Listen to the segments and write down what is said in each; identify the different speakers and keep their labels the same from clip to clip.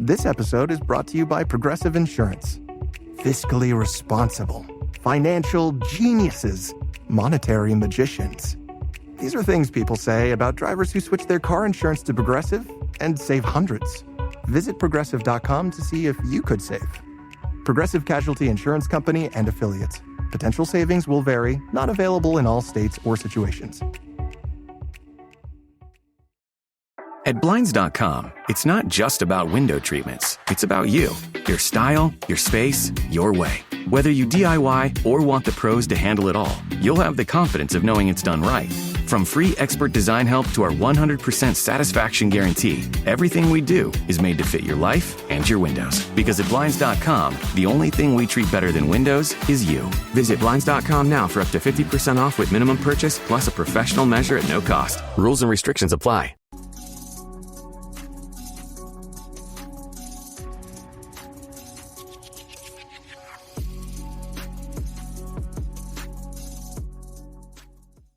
Speaker 1: This episode is brought to you by Progressive Insurance. Fiscally responsible, financial geniuses, monetary magicians. These are things people say about drivers who switch their car insurance to Progressive and save hundreds. Visit Progressive.com to see if you could save. Progressive Casualty Insurance Company and Affiliates. Potential savings will vary, not available in all states or situations.
Speaker 2: At Blinds.com, it's not just about window treatments. It's about you, your style, your space, your way. Whether you DIY or want the pros to handle it all, you'll have the confidence of knowing it's done right. From free expert design help to our 100% satisfaction guarantee, everything we do is made to fit your life and your windows. Because at Blinds.com, the only thing we treat better than windows is you. Visit Blinds.com now for up to 50% off with minimum purchase plus a professional measure at no cost. Rules and restrictions apply.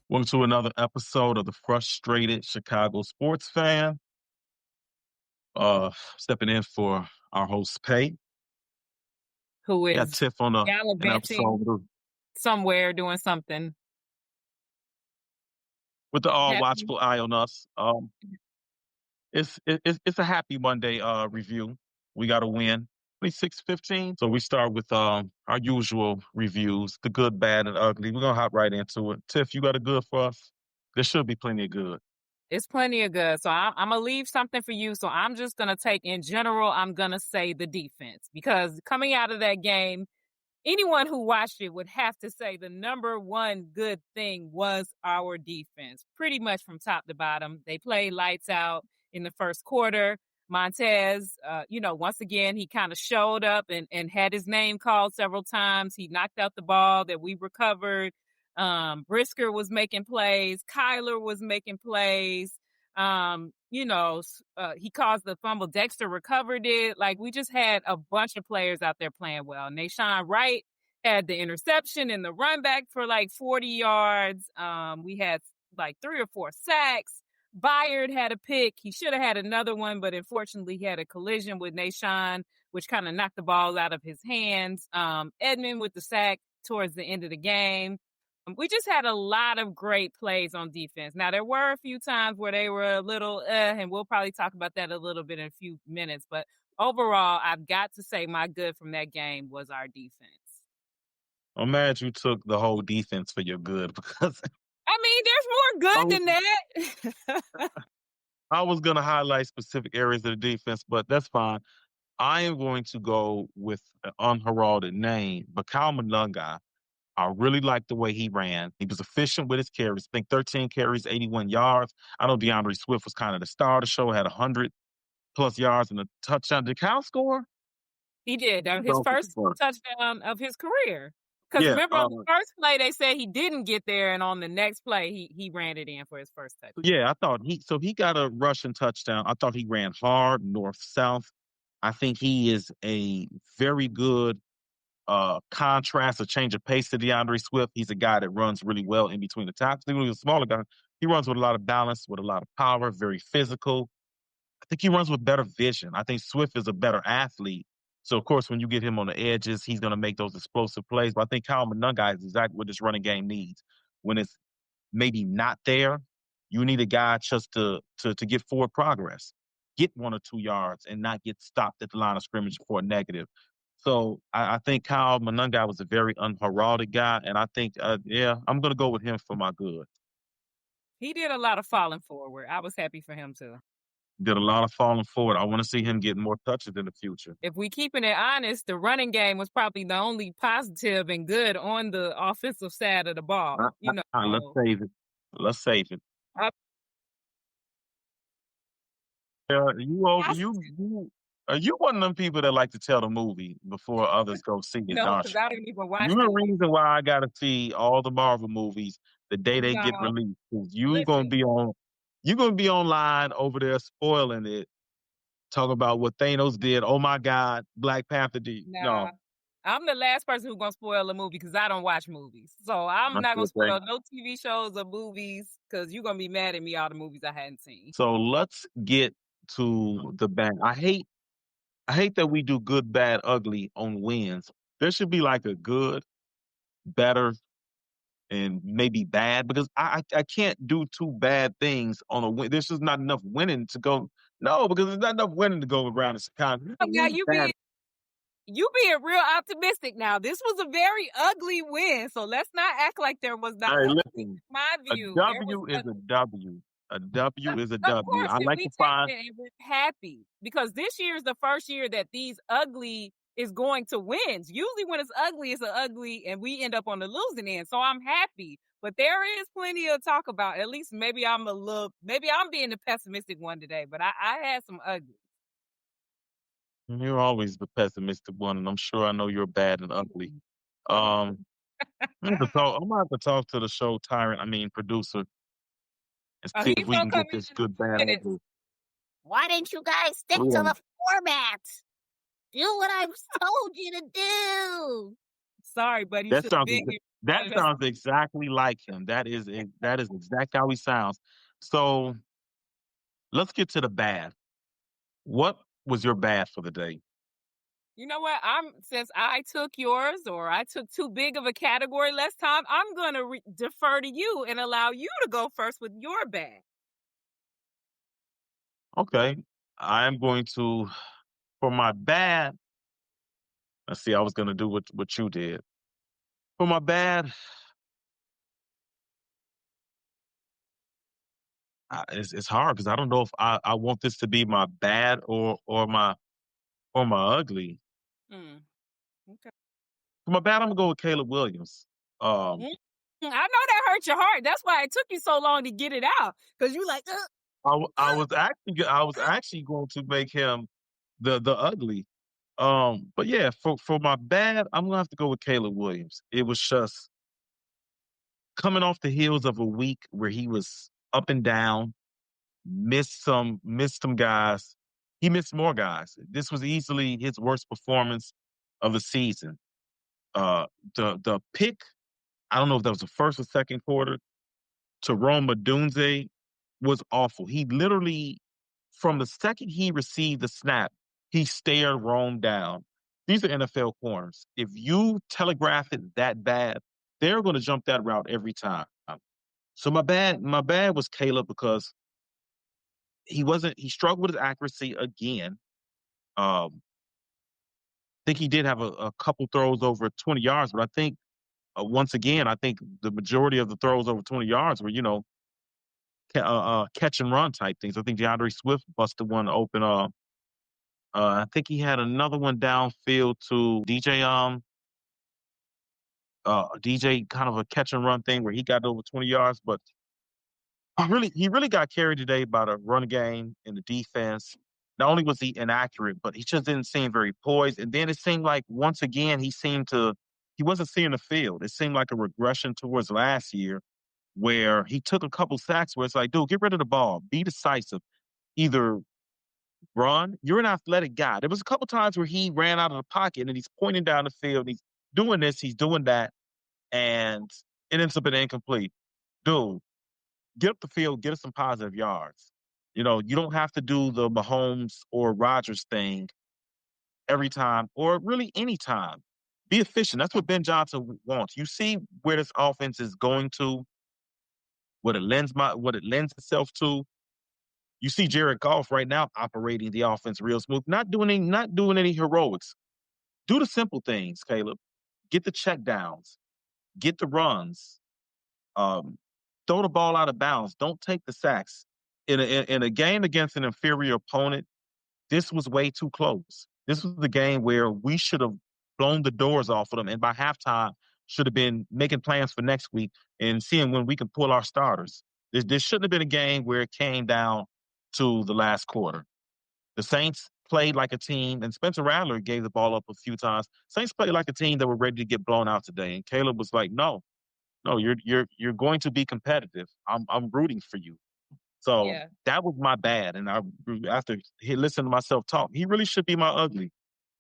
Speaker 3: Welcome to another episode of the Frustrated Chicago Sports Fan. Stepping in for our host, Pay.
Speaker 4: Who is
Speaker 3: Tiff on the
Speaker 4: gallivanting somewhere doing something.
Speaker 3: With the all-watchable eye on us. It's a happy Monday review. We got a win. 26-15. So we start with our usual reviews, the good, bad, and ugly. We're going to hop right into it. Tiff, you got a good for us? There should be plenty of good.
Speaker 4: It's plenty of good. So I'm going to leave something for you. So I'm just going to take, in general, I'm going to say the defense. Because coming out of that game, anyone who watched it would have to say the number one good thing was our defense. Pretty much from top to bottom. They played lights out in the first quarter. Montez, once again, he kind of showed up and had his name called several times. He knocked out the ball that we recovered. Brisker was making plays. Kyler was making plays. He caused the fumble. Dexter recovered it. Like, we just had a bunch of players out there playing well. Nashawn Wright had the interception and the run back for like 40 yards. We had like 3 or 4 sacks. Byard had a pick. He should have had another one, but unfortunately he had a collision with Nashawn, which kind of knocked the ball out of his hands. Edmund with the sack towards the end of the game. We just had a lot of great plays on defense. Now, there were a few times where they were a little, and we'll probably talk about that a little bit in a few minutes. But overall, I've got to say my good from that game was our defense.
Speaker 3: I'm mad you took the whole defense for your good because...
Speaker 4: I mean, there's more good than that.
Speaker 3: I was going to highlight specific areas of the defense, but that's fine. I am going to go with an unheralded name, but Kyle Monungai. I really liked the way he ran. He was efficient with his carries. I think 13 carries, 81 yards. I know DeAndre Swift was kind of the star of the show, had 100-plus yards and a touchdown. Did Kyle score?
Speaker 4: He did. His first touchdown of his career. Because remember, on the first play, they said he didn't get there, and on the next play, he ran it in for his first touchdown.
Speaker 3: Yeah, I thought he got a rushing touchdown. I thought he ran hard, north-south. I think he is a very good contrast, a change of pace to DeAndre Swift. He's a guy that runs really well in between the tackles. Even though he's a smaller guy, he runs with a lot of balance, with a lot of power, very physical. I think he runs with better vision. I think Swift is a better athlete. So, of course, when you get him on the edges, he's going to make those explosive plays. But I think Kyle Monungai is exactly what this running game needs. When it's maybe not there, you need a guy just to get forward progress, get 1 or 2 yards, and not get stopped at the line of scrimmage for a negative. So I think Kyle Monungai was a very unheralded guy, and I think, I'm going to go with him for my good.
Speaker 4: He did a lot of falling forward. I was happy for him, too.
Speaker 3: Did a lot of falling forward. I want to see him get more touches in the future.
Speaker 4: If we keeping it honest, the running game was probably the only positive and good on the offensive side of the ball.
Speaker 3: Let's save it. Let's save it. You one of them people that like to tell the movie before others go see it.
Speaker 4: No, because I didn't even watch it.
Speaker 3: You're the reason why I got to see all the Marvel movies the day they get released. You're going to be online over there spoiling it, talking about what Thanos did. Oh, my God, Black Panther did. No.
Speaker 4: I'm the last person who's going to spoil a movie because I don't watch movies. So I'm not going to spoil no TV shows or movies because you're going to be mad at me all the movies I hadn't seen.
Speaker 3: So let's get to the bang. I hate I hate that we do good, bad, ugly on wins. There should be like a good, better, and maybe bad because I can't do two bad things on a win. There's just not enough winning to go. No, because there's not enough winning to go around in Chicago.
Speaker 4: Oh, now you being real optimistic now. This was a very ugly win, so let's not act like there was not
Speaker 3: Hey,
Speaker 4: ugly.
Speaker 3: listen,
Speaker 4: My
Speaker 3: a
Speaker 4: view, there was
Speaker 3: W is a W. A W is a
Speaker 4: of
Speaker 3: W.
Speaker 4: course,
Speaker 3: I
Speaker 4: and
Speaker 3: like
Speaker 4: we
Speaker 3: to
Speaker 4: take
Speaker 3: find.
Speaker 4: it and we're happy because this year is the first year that these ugly is going to wins. Usually when it's an ugly and we end up on the losing end. So I'm happy. But there is plenty to talk about. At least maybe I'm being the pessimistic one today, but I had some ugly.
Speaker 3: You're always the pessimistic one, and I'm sure I know you're bad and ugly. Um, I'm gonna have to talk to the show tyrant. I mean, producer, and
Speaker 4: Oh,
Speaker 3: see
Speaker 4: he's
Speaker 3: if we
Speaker 4: gonna
Speaker 3: can
Speaker 4: come
Speaker 3: get
Speaker 4: in
Speaker 3: this
Speaker 4: in
Speaker 3: good,
Speaker 4: a
Speaker 3: bad,
Speaker 4: few minutes.
Speaker 3: ugly.
Speaker 5: Why didn't you guys stick to the format? Do what I've told you to do.
Speaker 4: Sorry, buddy. You
Speaker 3: That
Speaker 4: should have
Speaker 3: sounds
Speaker 4: been here.
Speaker 3: that sounds exactly like him. That is exactly how he sounds. So let's get to the bad. What was your bad for the day?
Speaker 4: You know what? Since I took yours or I took too big of a category last time, I'm gonna defer to you and allow you to go first with your bad.
Speaker 3: Okay, I am going to for my bad. Let's see. I was going to do what you did for my bad. It's hard because I don't know if I want this to be my bad or my ugly.
Speaker 4: Mm, okay.
Speaker 3: For my bad, I'm gonna go with Caleb Williams. Um,
Speaker 4: I know that hurt your heart. That's why it took you so long to get it out because you like.
Speaker 3: I was actually going to make him the ugly. But yeah, for my bad, I'm gonna have to go with Caleb Williams. It was just coming off the heels of a week where he was up and down, missed some guys. He missed more guys. This was easily his worst performance of the season. The pick, I don't know if that was the first or second quarter, to Roma Dunze was awful. He literally, from the second he received the snap, he stared Rome down. These are NFL corners. If you telegraph it that bad, they're going to jump that route every time. So my bad was Caleb because he struggled with his accuracy again. I think he did have a couple throws over 20 yards, but I think once again, I think the majority of the throws over 20 yards were, catch and run type things. I think DeAndre Swift busted one open. I think he had another one downfield to DJ, kind of a catch and run thing where he got over 20 yards, but he really got carried today by the run game and the defense. Not only was he inaccurate, but he just didn't seem very poised. And then it seemed like once again he wasn't seeing the field. It seemed like a regression towards last year where he took a couple sacks where it's like, dude, get rid of the ball, be decisive, either run. You're an athletic guy. There was a couple times where he ran out of the pocket and he's pointing down the field. He's doing this, he's doing that, and it ends up an incomplete. Dude, get up the field, get us some positive yards. You don't have to do the Mahomes or Rodgers thing every time or really any time. Be efficient. That's what Ben Johnson wants. You see where this offense is going to, what it lends itself to. You see Jared Goff right now operating the offense real smooth, not doing any heroics. Do the simple things, Caleb. Get the check downs, get the runs, um, throw the ball out of bounds. Don't take the sacks. In a game against an inferior opponent, this was way too close. This was the game where we should have blown the doors off of them, and by halftime should have been making plans for next week and seeing when we can pull our starters. This shouldn't have been a game where it came down to the last quarter. The Saints played like a team, and Spencer Rattler gave the ball up a few times. Saints played like a team that were ready to get blown out today, and Caleb was like, "No, no, you're going to be competitive. I'm rooting for you." So
Speaker 4: Yeah.
Speaker 3: that was my bad. And after he listened to myself talk, he really should be my ugly.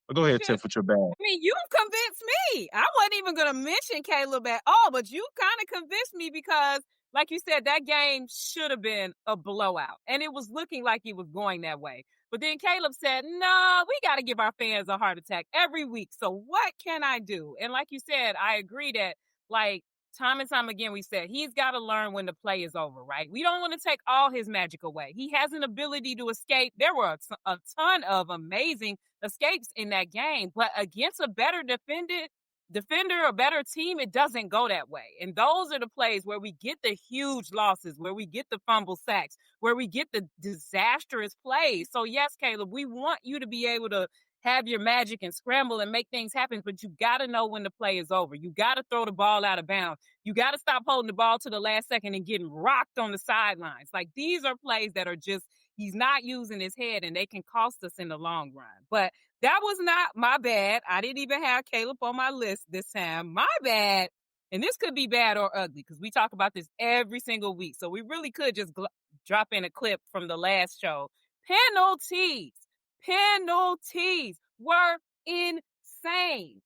Speaker 3: But go ahead, Tiff, with your bad.
Speaker 4: I mean, you've convinced me. I wasn't even going to mention Caleb at all, but you kind of convinced me because, like you said, that game should have been a blowout. And it was looking like it was going that way. But then Caleb said, no, we got to give our fans a heart attack every week. So what can I do? And like you said, I agree that, like, time and time again, we said he's got to learn when the play is over, right? We don't want to take all his magic away. He has an ability to escape. There were a ton of amazing escapes in that game, but against a better defender, a better team, it doesn't go that way. And those are the plays where we get the huge losses, where we get the fumble sacks, where we get the disastrous plays. So yes, Caleb, we want you to be able to have your magic and scramble and make things happen, but you got to know when the play is over. You got to throw the ball out of bounds. You got to stop holding the ball to the last second and getting rocked on the sidelines. Like, these are plays that are just, he's not using his head, and they can cost us in the long run. But that was not my bad. I didn't even have Caleb on my list this time. My bad. And this could be bad or ugly because we talk about this every single week. So we really could just drop in a clip from the last show. Penalties were insane.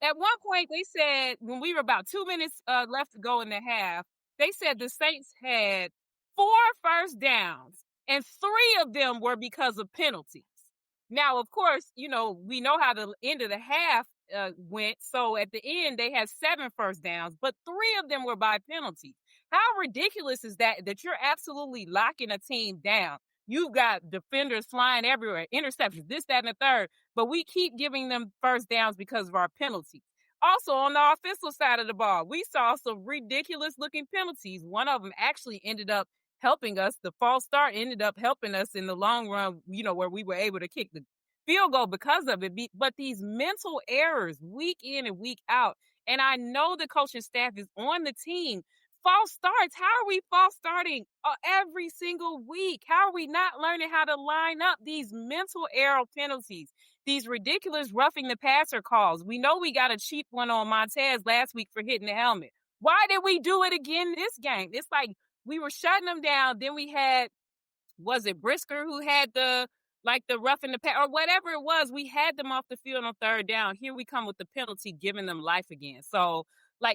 Speaker 4: At one point, they said, when we were about 2 minutes left to go in the half, they said the Saints had 4 first downs, and 3 of them were because of penalties. Now, of course, we know how the end of the half went. So at the end, they had 7 first downs, but 3 of them were by penalties. How ridiculous is that you're absolutely locking a team down? You've got defenders flying everywhere, interceptions, this, that, and the third, but we keep giving them first downs because of our penalties. Also, on the offensive side of the ball, we saw some ridiculous-looking penalties. One of them actually ended up helping us. The false start ended up helping us in the long run, where we were able to kick the field goal because of it. But these mental errors week in and week out, and I know the coaching staff is on the team. False starts. How are we false starting every single week? How are we not learning how to line up these mental error penalties? These ridiculous roughing the passer calls. We know we got a cheap one on Montez last week for hitting the helmet. Why did we do it again this game? It's like we were shutting them down. Then we had, was it Brisker who had the roughing the pass or whatever it was? We had them off the field on third down. Here we come with the penalty, giving them life again. So,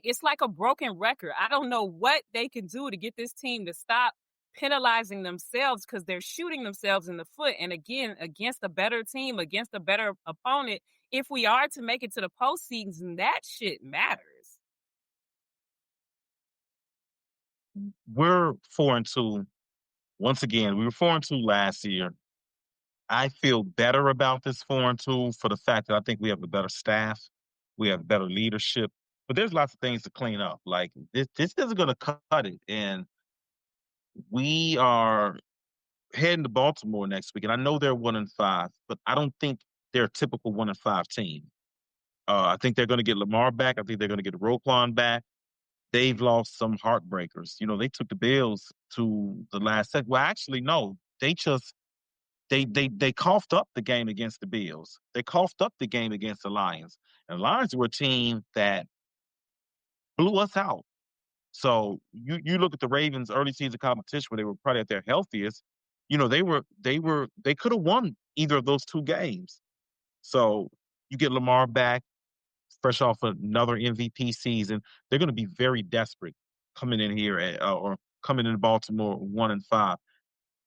Speaker 4: it's like a broken record. I don't know what they can do to get this team to stop penalizing themselves, because they're shooting themselves in the foot. And again, against a better team, against a better opponent, if we are to make it to the postseason, that shit matters.
Speaker 3: We're 4-2. Once again, we were 4-2 last year. I feel better about this 4-2 for the fact that I think we have a better staff. We have better leadership. But there's lots of things to clean up. Like, this isn't going to cut it. And we are heading to Baltimore next week. And I know they're 1-5, but I don't think they're a typical 1-5 team. I think they're going to get Lamar back. I think they're going to get Roquan back. They've lost some heartbreakers. They took the Bills to the last second. Well, actually, no. They just they coughed up the game against the Bills. They coughed up the game against the Lions. And the Lions were a team that blew us out. So you look at the Ravens' early season competition where they were probably at their healthiest. They could have won either of those 2 games. So you get Lamar back, fresh off another MVP season. They're going to be very desperate coming in here or coming into Baltimore 1-5.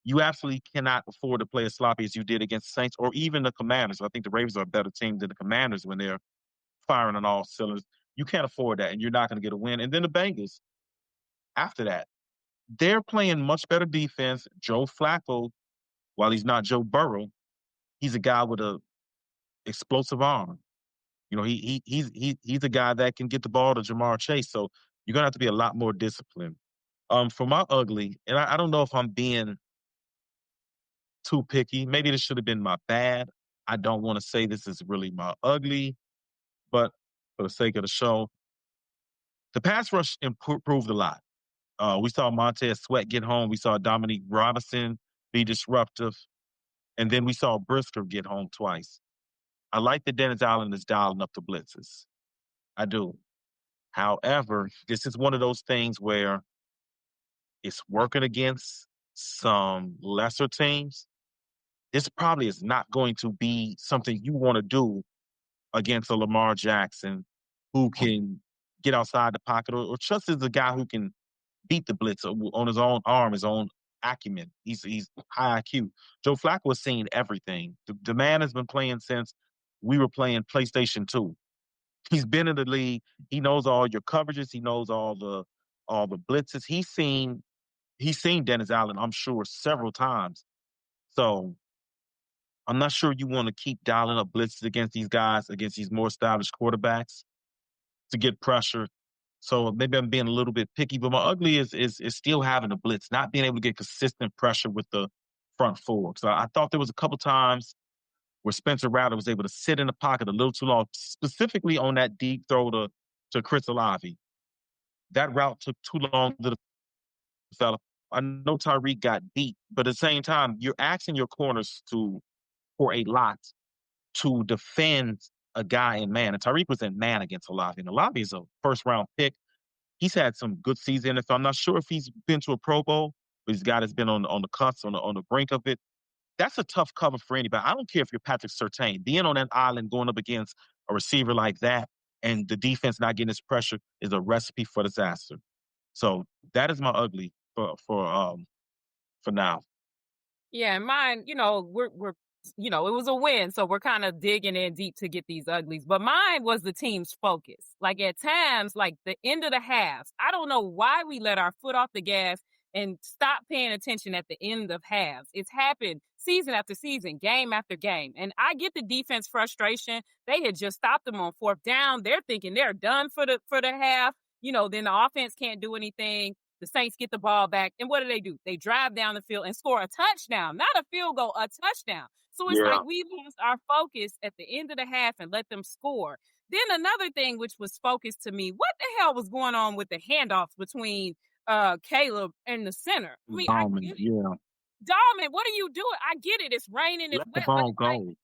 Speaker 3: You absolutely cannot afford to play as sloppy as you did against the Saints or even the Commanders. I think the Ravens are a better team than the Commanders when they're firing on all cylinders. You can't afford that, and you're not going to get a win. And then the Bengals, after that, they're playing much better defense. Joe Flacco, while he's not Joe Burrow, he's a guy with a explosive arm. He's a guy that can get the ball to Jamar Chase. So you're gonna have to be a lot more disciplined. For my ugly, and I don't know if I'm being too picky. Maybe this should have been my bad. I don't want to say this is really my ugly, but for the sake of the show, the pass rush improved a lot. We saw Montez Sweat get home. We saw Dominique Robinson be disruptive. And then we saw Brisker get home twice. I like that Dennis Allen is dialing up the blitzes. I do. However, this is one of those things where it's working against some lesser teams. This probably is not going to be something you want to do against a Lamar Jackson who can get outside the pocket or just as a guy who can beat the blitz on his own arm, his own acumen. He's high IQ. Joe Flacco has seen everything. The man has been playing since we were playing PlayStation 2. He's been in the league. He knows all your coverages. He knows all the blitzes. He's seen Dennis Allen, I'm sure, several times. So I'm not sure you want to keep dialing up blitzes against these guys, against these more established quarterbacks to get pressure. So maybe I'm being a little bit picky, but my ugly is still having a blitz, not being able to get consistent pressure with the front four. So I thought there was a couple times where Spencer Rattler was able to sit in the pocket a little too long, specifically on that deep throw to Chris Olave. That route took too long to develop. I know Tyreek got beat, but at the same time, you're asking your corners for a lot to defend a guy in man. And Tyreek was in man against Olave. And Olave is a first round pick. He's had some good season. If I'm not sure if he's been to a Pro Bowl, but he's got has been on the cusp, on the brink of it. That's a tough cover for anybody. I don't care if you're Patrick Surtain. Being on that island going up against a receiver like that and the defense not getting his pressure is a recipe for disaster. So that is my ugly for now.
Speaker 4: Yeah, and mine, we're it was a win, so we're kind of digging in deep to get these uglies. But mine was the team's focus. Like at times, like the end of the halves, I don't know why we let our foot off the gas and stop paying attention at the end of halves. It's happened season after season, game after game. And I get the defense frustration. They had just stopped them on fourth down. They're thinking they're done for the half. Then the offense can't do anything. The Saints get the ball back. And what do? They drive down the field and score a touchdown, not a field goal, a touchdown. So it's like we lost our focus at the end of the half and let them score. Then another thing which was focused to me, what the hell was going on with the handoffs between Caleb and the center? I mean, Dahlman, what are you doing? I get it. It's raining. It's
Speaker 3: Let the
Speaker 4: wet.
Speaker 3: ball go.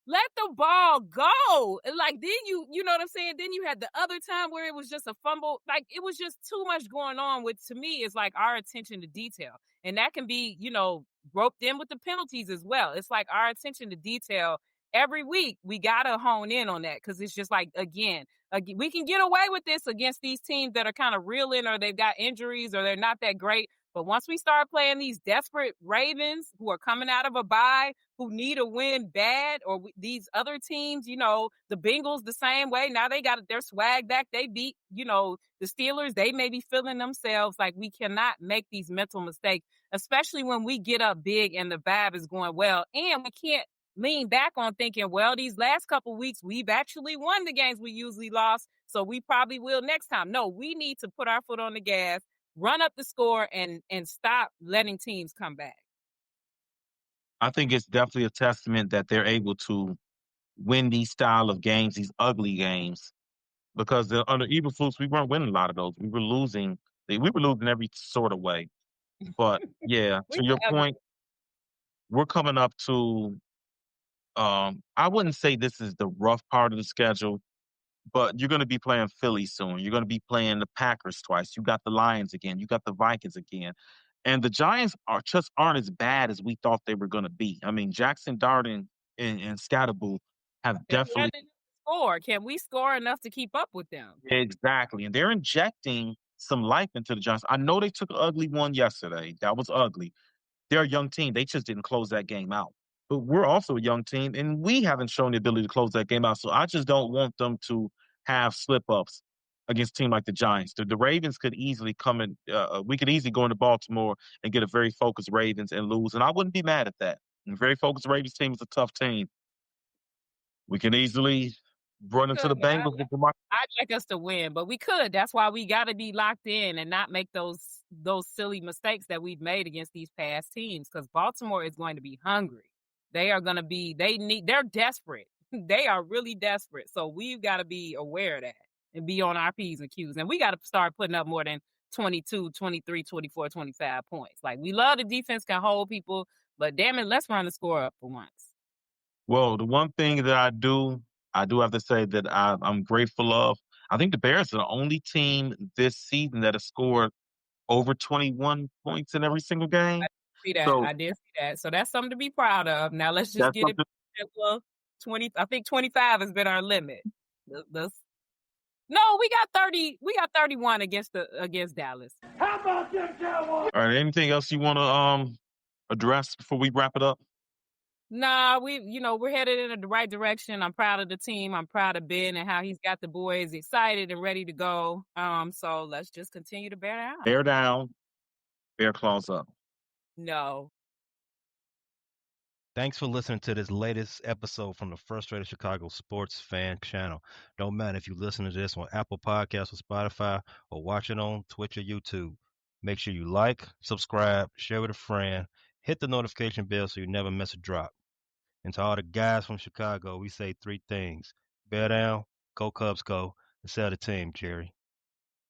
Speaker 4: Let the ball go. Like, then you know what I'm saying? Then you had the other time where it was just a fumble. Like, it was just too much going on with, to me, it's like our attention to detail. And that can be, roped in with the penalties as well. It's like our attention to detail every week. We got to hone in on that because it's just like, again, we can get away with this against these teams that are kind of reeling or they've got injuries or they're not that great. But once we start playing these desperate Ravens who are coming out of a bye, who need a win bad, or these other teams, the Bengals the same way. Now they got their swag back. They beat, the Steelers. They may be feeling themselves. Like, we cannot make these mental mistakes, especially when we get up big and the vibe is going well. And we can't lean back on thinking, well, these last couple of weeks, we've actually won the games we usually lost, so we probably will next time. No, we need to put our foot on the gas, run up the score, and stop letting teams come back.
Speaker 3: I think it's definitely a testament that they're able to win these style of games, these ugly games, because under Eberflus, we weren't winning a lot of those. We were losing. We were losing every sort of way. But yeah, to your point, we're coming up to. I wouldn't say this is the rough part of the schedule, but you're going to be playing Philly soon. You're going to be playing the Packers twice. You got the Lions again. You got the Vikings again. And the Giants aren't as bad as we thought they were going to be. I mean, Jackson Dart and Scatterbull have definitely
Speaker 4: score. Can we score enough to keep up with them?
Speaker 3: Exactly. And they're injecting some life into the Giants. I know they took an ugly one yesterday. That was ugly. They're a young team. They just didn't close that game out. But we're also a young team, and we haven't shown the ability to close that game out. So I just don't want them to have slip-ups against a team like the Giants. The Ravens could easily come in. We could easily go into Baltimore and get a very focused Ravens and lose, and I wouldn't be mad at that. A very focused Ravens team is a tough team. We can easily run into the Bengals.
Speaker 4: I'd like us to win, but we could. That's why we got to be locked in and not make those silly mistakes that we've made against these past teams, because Baltimore is going to be hungry. They are going to be, they're desperate. They are really desperate. So we've got to be aware of that and be on our P's and Q's. And we got to start putting up more than 22, 23, 24, 25 points. Like, we love the defense can hold people, but damn it, let's run the score up for once.
Speaker 3: Well, the one thing that I do have to say that I'm grateful of, I think the Bears are the only team this season that has scored over 21 points in every single game.
Speaker 4: I did see that. So that's something to be proud of. Now let's just get it. Well, 20. I think 25 has been our limit. No, we got 30. We got 31 against Dallas.
Speaker 6: How
Speaker 3: All right. Anything else you want to address before we wrap it up?
Speaker 4: Nah, we're headed in the right direction. I'm proud of the team. I'm proud of Ben and how he's got the boys excited and ready to go. So let's just continue to bear down.
Speaker 3: Bear down, bear claws up.
Speaker 4: No.
Speaker 6: Thanks for listening to this latest episode from the Frustrated Chicago Sports Fan Channel. Don't matter if you listen to this on Apple Podcasts or Spotify or watch it on Twitch or YouTube. Make sure you like, subscribe, share with a friend, hit the notification bell so you never miss a drop. And to all the guys from Chicago, we say three things. Bear down, go Cubs go, and sell the team, Jerry.